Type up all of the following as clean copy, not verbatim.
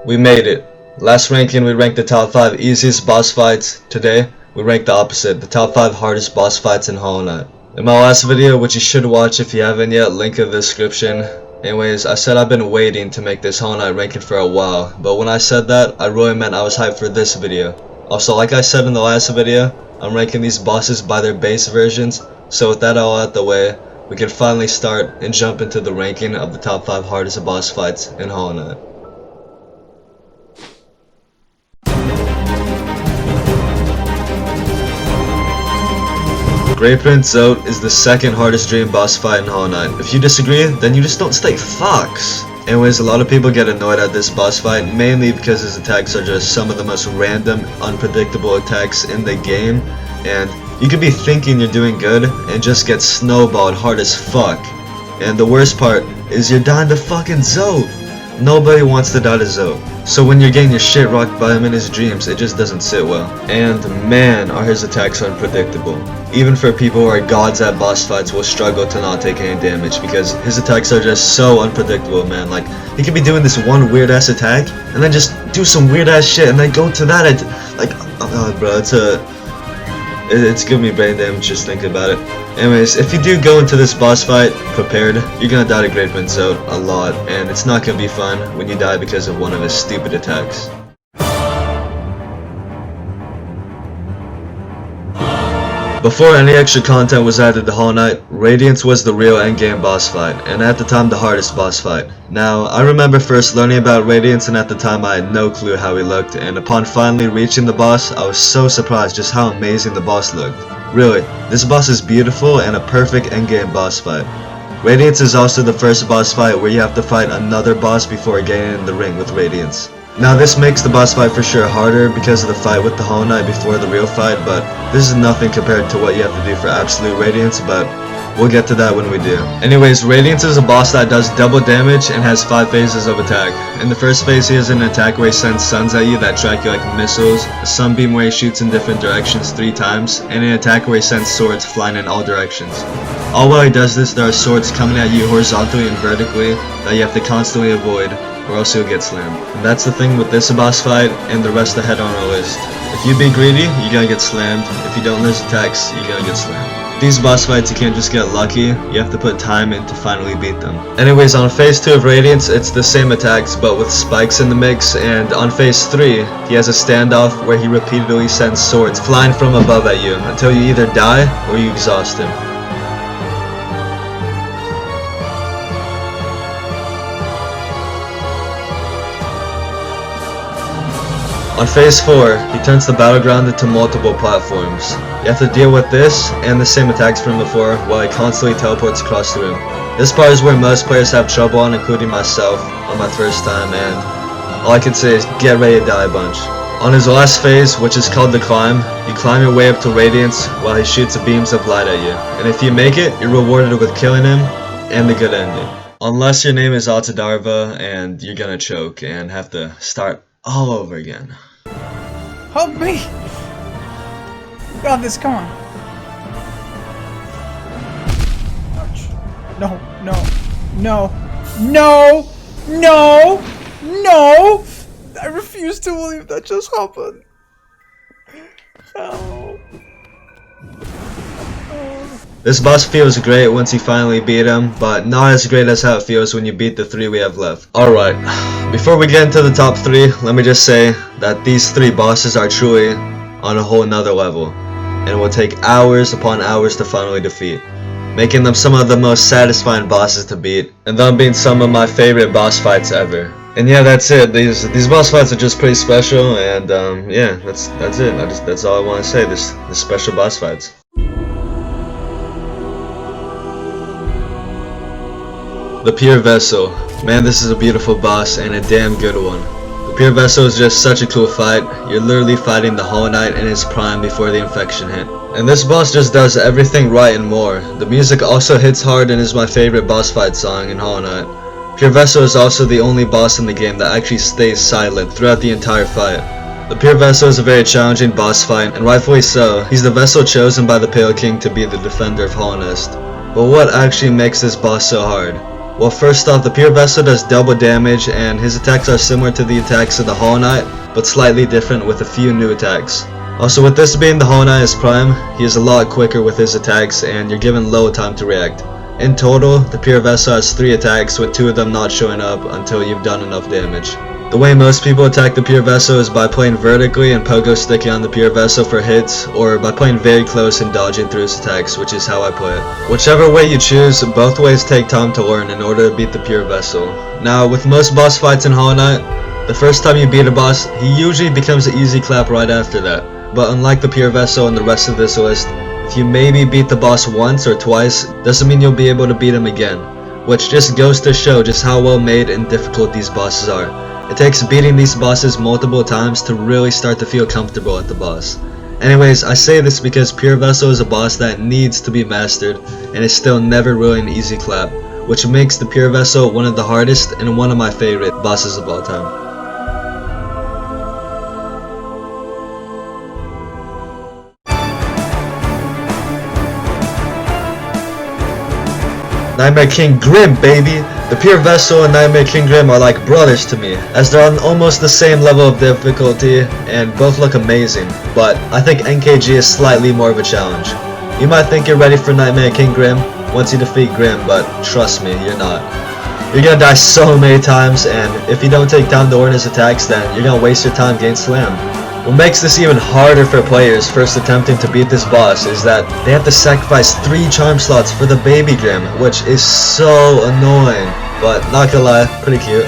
We made it. Last ranking we ranked the top 5 easiest boss fights. Today, we ranked the opposite, the top 5 hardest boss fights in Hollow Knight. In my last video, which you should watch if you haven't yet, link in the description. Anyways, I said I've been waiting to make this Hollow Knight ranking for a while, but when I said that, I really meant I was hyped for this video. Also, like I said in the last video, I'm ranking these bosses by their base versions, so with that all out the way, we can finally start and jump into the ranking of the top 5 hardest boss fights in Hollow Knight. Great Prince Zote is the second hardest dream boss fight in Hollow Knight. If you disagree, then you just don't stay fox. Anyways, a lot of people get annoyed at this boss fight, mainly because his attacks are just some of the most random, unpredictable attacks in the game, and you could be thinking you're doing good and just get snowballed hard as fuck. And the worst part is you're dying to fucking Zote. Nobody wants to die to Zote. So when you're getting your shit rocked by him in his dreams, it just doesn't sit well. And man, are his attacks unpredictable. Even for people who are gods at boss fights will struggle to not take any damage because his attacks are just so unpredictable, man. Like, he could be doing this one weird ass attack and then just do some weird ass shit and then go to that bro, it's giving me brain damage just thinking about it. Anyways, if you do go into this boss fight prepared, you're gonna die to Great Prince Zote a lot, and it's not gonna be fun when you die because of one of his stupid attacks. Before any extra content was added to Hollow Knight, Radiance was the real endgame boss fight, and at the time the hardest boss fight. Now, I remember first learning about Radiance, and at the time I had no clue how he looked, and upon finally reaching the boss, I was so surprised just how amazing the boss looked. Really, this boss is beautiful and a perfect endgame boss fight. Radiance is also the first boss fight where you have to fight another boss before getting in the ring with Radiance. Now this makes the boss fight for sure harder because of the fight with the Hollow Knight before the real fight, but this is nothing compared to what you have to do for absolute Radiance, but we'll get to that when we do. Anyways, Radiance is a boss that does double damage and has 5 phases of attack. In the first phase he has an attack where he sends suns at you that track you like missiles, a sunbeam where he shoots in different directions 3 times, and an attack where he sends swords flying in all directions. All while he does this, there are swords coming at you horizontally and vertically that you have to constantly avoid, or else you'll get slammed. And that's the thing with this boss fight and the rest ahead on our list. If you be greedy, you're gonna get slammed. If you don't lose attacks, you're gonna get slammed. These boss fights you can't just get lucky, you have to put time in to finally beat them. Anyways, on phase 2 of Radiance, it's the same attacks but with spikes in the mix, and on phase 3, he has a standoff where he repeatedly sends swords flying from above at you until you either die or you exhaust him. On phase 4, he turns the battleground into multiple platforms. You have to deal with this and the same attacks from before while he constantly teleports across the room. This part is where most players have trouble on, including myself on my first time, and all I can say is get ready to die a bunch. On his last phase, which is called the climb, you climb your way up to Radiance while he shoots beams of light at you. And if you make it, you're rewarded with killing him and the good ending. Unless your name is Altadarva and you're gonna choke and have to start all over again. Help me! You got this, come on. Ouch. No, no, no, no, no, no! I refuse to believe that just happened. No. This boss feels great once you finally beat him, but not as great as how it feels when you beat the 3 we have left. Alright, before we get into the top 3, let me just say that these 3 bosses are truly on a whole nother level, and it will take hours upon hours to finally defeat, making them some of the most satisfying bosses to beat, and them being some of my favorite boss fights ever. And yeah, that's it. These boss fights are just pretty special, and yeah, that's it. That's all I want to say. This special boss fights. The Pure Vessel. Man, this is a beautiful boss and a damn good one. The Pure Vessel is just such a cool fight. You're literally fighting the Hollow Knight in his prime before the infection hit. And this boss just does everything right and more. The music also hits hard and is my favorite boss fight song in Hollow Knight. Pure Vessel is also the only boss in the game that actually stays silent throughout the entire fight. The Pure Vessel is a very challenging boss fight, and rightfully so. He's the vessel chosen by the Pale King to be the defender of Hollow Nest. But what actually makes this boss so hard? Well, first off, the Pure Vessel does double damage, and his attacks are similar to the attacks of the Hollow Knight, but slightly different with a few new attacks. Also, with this being the Hollow Knight's prime, he is a lot quicker with his attacks, and you're given low time to react. In total, the Pure Vessel has 3 attacks, with 2 of them not showing up until you've done enough damage. The way most people attack the Pure Vessel is by playing vertically and pogo sticking on the Pure Vessel for hits, or by playing very close and dodging through his attacks, which is how I play it. Whichever way you choose, both ways take time to learn in order to beat the Pure Vessel. Now, with most boss fights in Hollow Knight, the first time you beat a boss, he usually becomes an easy clap right after that. But unlike the Pure Vessel and the rest of this list, if you maybe beat the boss once or twice, doesn't mean you'll be able to beat him again, which just goes to show just how well made and difficult these bosses are. It takes beating these bosses multiple times to really start to feel comfortable at the boss. Anyways, I say this because Pure Vessel is a boss that needs to be mastered, and is still never really an easy clap, which makes the Pure Vessel one of the hardest and one of my favorite bosses of all time. Nightmare King Grim, baby! The Pure Vessel and Nightmare King Grim are like brothers to me, as they're on almost the same level of difficulty, and both look amazing, but I think NKG is slightly more of a challenge. You might think you're ready for Nightmare King Grim once you defeat Grim, but trust me, you're not. You're gonna die so many times, and if you don't take time to learn his attacks, then you're gonna waste your time getting slammed. What makes this even harder for players first attempting to beat this boss is that they have to sacrifice 3 charm slots for the baby Grim, which is so annoying, but not gonna lie, pretty cute.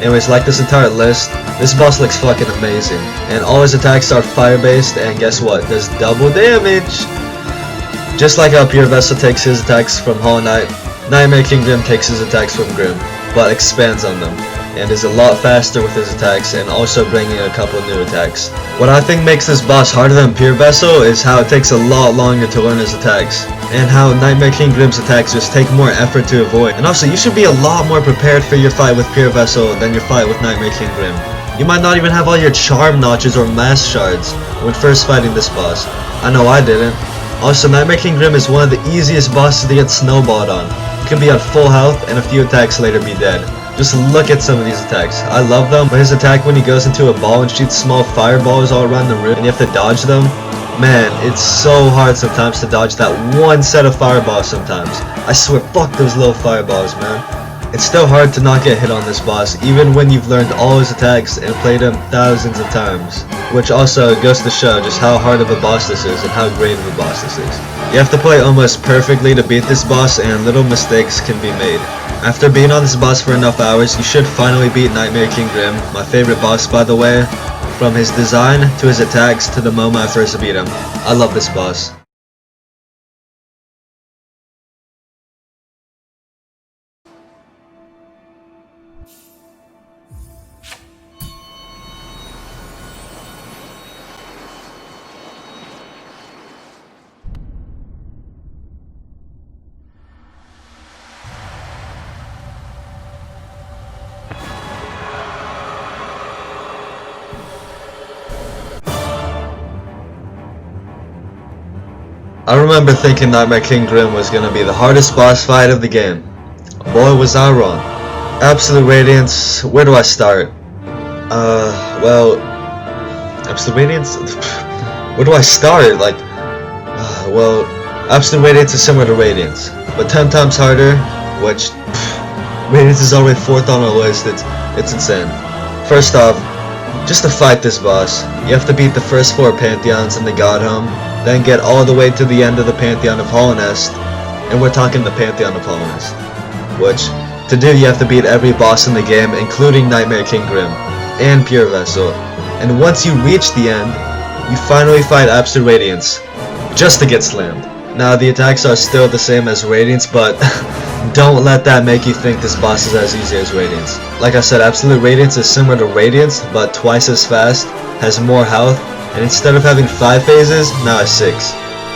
Anyways, like this entire list, this boss looks fucking amazing, and all his attacks are fire based, and guess what, does double damage! Just like how Pure Vessel takes his attacks from Hollow Knight, Nightmare King Grim takes his attacks from Grim, but expands on them, and is a lot faster with his attacks, and also bringing a couple new attacks. What I think makes this boss harder than Pure Vessel is how it takes a lot longer to learn his attacks, and how Nightmare King Grim's attacks just take more effort to avoid. And also, you should be a lot more prepared for your fight with Pure Vessel than your fight with Nightmare King Grim. You might not even have all your charm notches or mass shards when first fighting this boss. I know I didn't. Also, Nightmare King Grim is one of the easiest bosses to get snowballed on. You can be on full health and a few attacks later be dead. Just look at some of these attacks. I love them, but his attack when he goes into a ball and shoots small fireballs all around the room and you have to dodge them, man, it's so hard sometimes to dodge that one set of fireballs sometimes. I swear, fuck those little fireballs, man. It's still hard to not get hit on this boss, even when you've learned all his attacks and played him thousands of times. Which also goes to show just how hard of a boss this is and how great of a boss this is. You have to play almost perfectly to beat this boss, and little mistakes can be made. After being on this boss for enough hours, you should finally beat Nightmare King Grim, my favorite boss by the way, from his design to his attacks to the moment I first beat him. I love this boss. I remember thinking Nightmare King Grim was gonna be the hardest boss fight of the game. Boy, was I wrong. Absolute Radiance, where do I start? Well, Absolute Radiance? Where do I start? Like, well, Absolute Radiance is similar to Radiance, but 10 times harder, which, Radiance is already 4th on our list, it's insane. First off, just to fight this boss, you have to beat the first 4 Pantheons in the God Home, then get all the way to the end of the Pantheon of Hollownest, and we're talking the Pantheon of Hollownest, which, to do you have to beat every boss in the game, including Nightmare King Grim, and Pure Vessel, and once you reach the end, you finally fight Absolute Radiance, just to get slammed. Now the attacks are still the same as Radiance, but don't let that make you think this boss is as easy as Radiance. Like I said, Absolute Radiance is similar to Radiance, but twice as fast, has more health, and instead of having 5 phases, now has 6,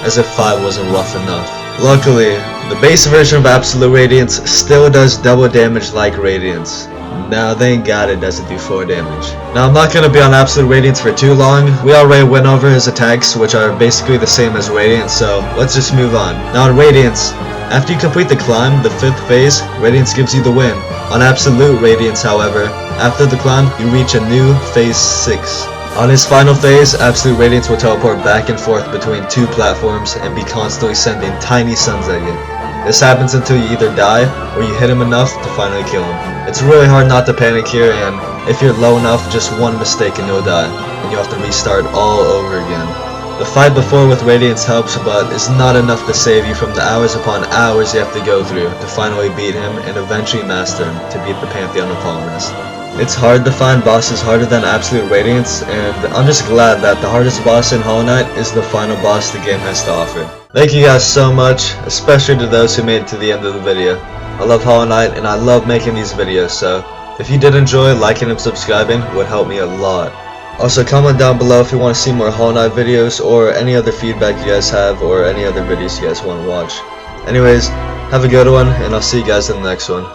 as if 5 wasn't rough enough. Luckily, the base version of Absolute Radiance still does double damage like Radiance. Now thank God it doesn't do 4 damage. Now I'm not going to be on Absolute Radiance for too long. We already went over his attacks, which are basically the same as Radiance, so let's just move on. Now in Radiance, After you complete the climb, the 5th phase, Radiance gives you the win. On Absolute Radiance, however, after the climb, you reach a new phase 6. On his final phase, Absolute Radiance will teleport back and forth between 2 platforms and be constantly sending tiny suns at you. This happens until you either die, or you hit him enough to finally kill him. It's really hard not to panic here, and if you're low enough, just one mistake and you'll die, and you'll have to restart all over again. The fight before with Radiance helps, but is not enough to save you from the hours upon hours you have to go through to finally beat him and eventually master him to beat the Pantheon of Palmrest. It's hard to find bosses harder than Absolute Radiance, and I'm just glad that the hardest boss in Hollow Knight is the final boss the game has to offer. Thank you guys so much, especially to those who made it to the end of the video. I love Hollow Knight and I love making these videos, so if you did enjoy, liking and subscribing would help me a lot. Also, comment down below if you want to see more Hollow Knight videos or any other feedback you guys have or any other videos you guys want to watch. Anyways, have a good one, and I'll see you guys in the next one.